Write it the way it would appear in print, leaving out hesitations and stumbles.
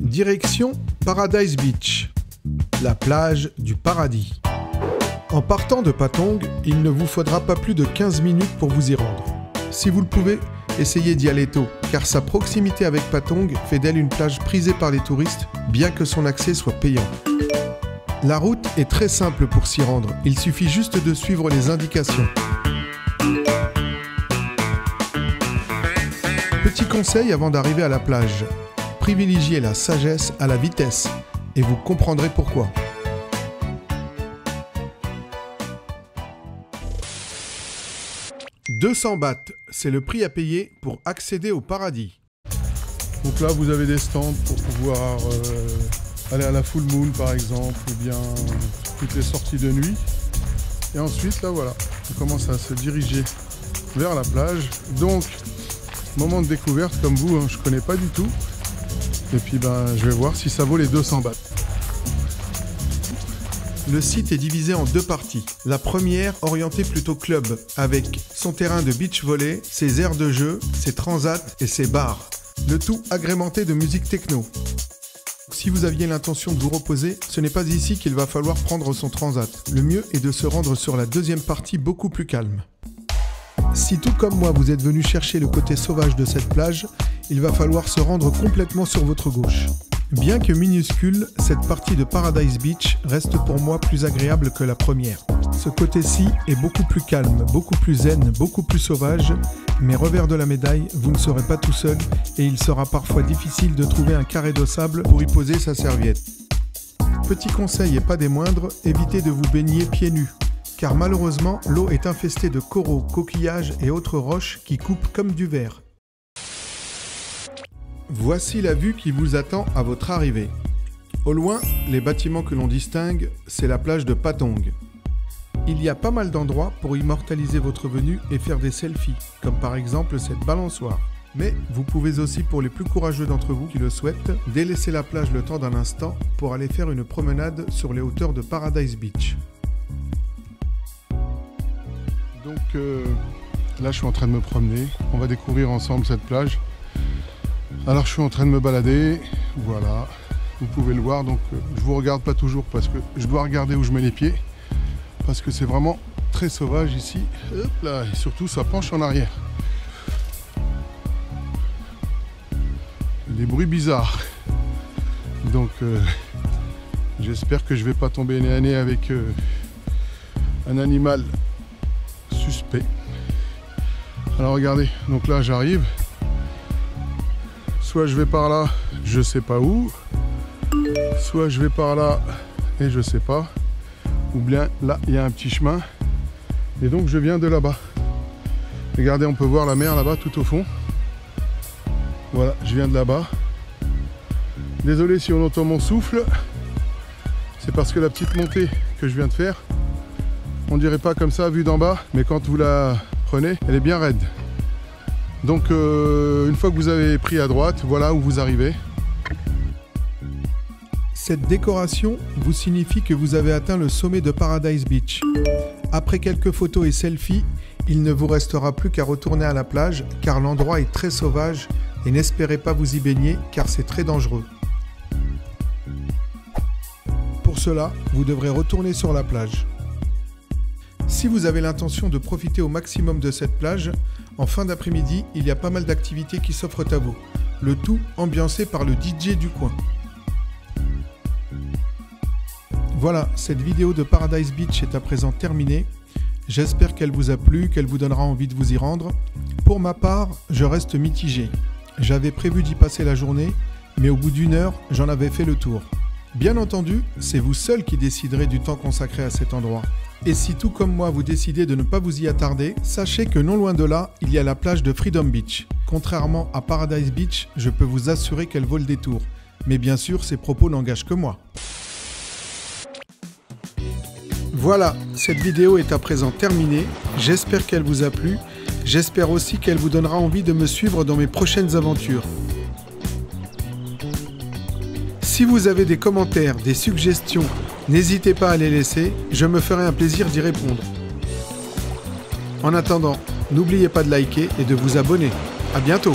Direction Paradise Beach, la plage du paradis. En partant de Patong, il ne vous faudra pas plus de 15 minutes pour vous y rendre. Si vous le pouvez, essayez d'y aller tôt, car sa proximité avec Patong fait d'elle une plage prisée par les touristes, bien que son accès soit payant. La route est très simple pour s'y rendre, il suffit juste de suivre les indications. Petit conseil avant d'arriver à la plage, privilégiez la sagesse à la vitesse, et vous comprendrez pourquoi. « 200 bahts, c'est le prix à payer pour accéder au paradis. » Donc là, vous avez des stands pour pouvoir aller à la full moon, par exemple, ou bien toutes les sorties de nuit. Et ensuite, là, voilà, on commence à se diriger vers la plage. Donc, moment de découverte, comme vous, hein, je ne connais pas du tout. Et puis, je vais voir si ça vaut les 200 bahts. Le site est divisé en deux parties. La première, orientée plutôt club, avec son terrain de beach volley, ses aires de jeu, ses transats et ses bars. Le tout agrémenté de musique techno. Si vous aviez l'intention de vous reposer, ce n'est pas ici qu'il va falloir prendre son transat. Le mieux est de se rendre sur la deuxième partie beaucoup plus calme. Si tout comme moi vous êtes venu chercher le côté sauvage de cette plage, il va falloir se rendre complètement sur votre gauche. Bien que minuscule, cette partie de Paradise Beach reste pour moi plus agréable que la première. Ce côté-ci est beaucoup plus calme, beaucoup plus zen, beaucoup plus sauvage, mais revers de la médaille, vous ne serez pas tout seul et il sera parfois difficile de trouver un carré de sable pour y poser sa serviette. Petit conseil et pas des moindres, évitez de vous baigner pieds nus, car malheureusement, l'eau est infestée de coraux, coquillages et autres roches qui coupent comme du verre. Voici la vue qui vous attend à votre arrivée. Au loin, les bâtiments que l'on distingue, c'est la plage de Patong. Il y a pas mal d'endroits pour immortaliser votre venue et faire des selfies, comme par exemple cette balançoire. Mais vous pouvez aussi, pour les plus courageux d'entre vous qui le souhaitent, délaisser la plage le temps d'un instant pour aller faire une promenade sur les hauteurs de Paradise Beach. Donc là, je suis en train de me promener. On va découvrir ensemble cette plage. Alors je suis en train de me balader, voilà, vous pouvez le voir, donc je vous regarde pas toujours parce que je dois regarder où je mets les pieds, parce que c'est vraiment très sauvage ici. Hop là, et surtout ça penche en arrière. Des bruits bizarres. Donc j'espère que je vais pas tomber nez à nez avec un animal suspect. Alors regardez, donc là j'arrive. Soit je vais par là, je sais pas où, soit je vais par là et je sais pas, ou bien là il y a un petit chemin et donc je viens de là-bas. Regardez, on peut voir la mer là-bas tout au fond. Voilà, je viens de là-bas. Désolé si on entend mon souffle, c'est parce que la petite montée que je viens de faire, on dirait pas comme ça vue d'en bas, mais quand vous la prenez, elle est bien raide. Donc une fois que vous avez pris à droite, voilà où vous arrivez. Cette décoration vous signifie que vous avez atteint le sommet de Paradise Beach. Après quelques photos et selfies, il ne vous restera plus qu'à retourner à la plage car l'endroit est très sauvage et n'espérez pas vous y baigner car c'est très dangereux. Pour cela, vous devrez retourner sur la plage. Si vous avez l'intention de profiter au maximum de cette plage, en fin d'après-midi, il y a pas mal d'activités qui s'offrent à vous, le tout ambiancé par le DJ du coin. Voilà, cette vidéo de Paradise Beach est à présent terminée. J'espère qu'elle vous a plu, qu'elle vous donnera envie de vous y rendre. Pour ma part, je reste mitigé. J'avais prévu d'y passer la journée, mais au bout d'une heure, j'en avais fait le tour. Bien entendu, c'est vous seul qui déciderez du temps consacré à cet endroit. Et si tout comme moi vous décidez de ne pas vous y attarder, sachez que non loin de là, il y a la plage de Freedom Beach. Contrairement à Paradise Beach, je peux vous assurer qu'elle vaut le détour. Mais bien sûr, ces propos n'engagent que moi. Voilà, cette vidéo est à présent terminée. J'espère qu'elle vous a plu. J'espère aussi qu'elle vous donnera envie de me suivre dans mes prochaines aventures. Si vous avez des commentaires, des suggestions, n'hésitez pas à les laisser, je me ferai un plaisir d'y répondre. En attendant, n'oubliez pas de liker et de vous abonner. À bientôt!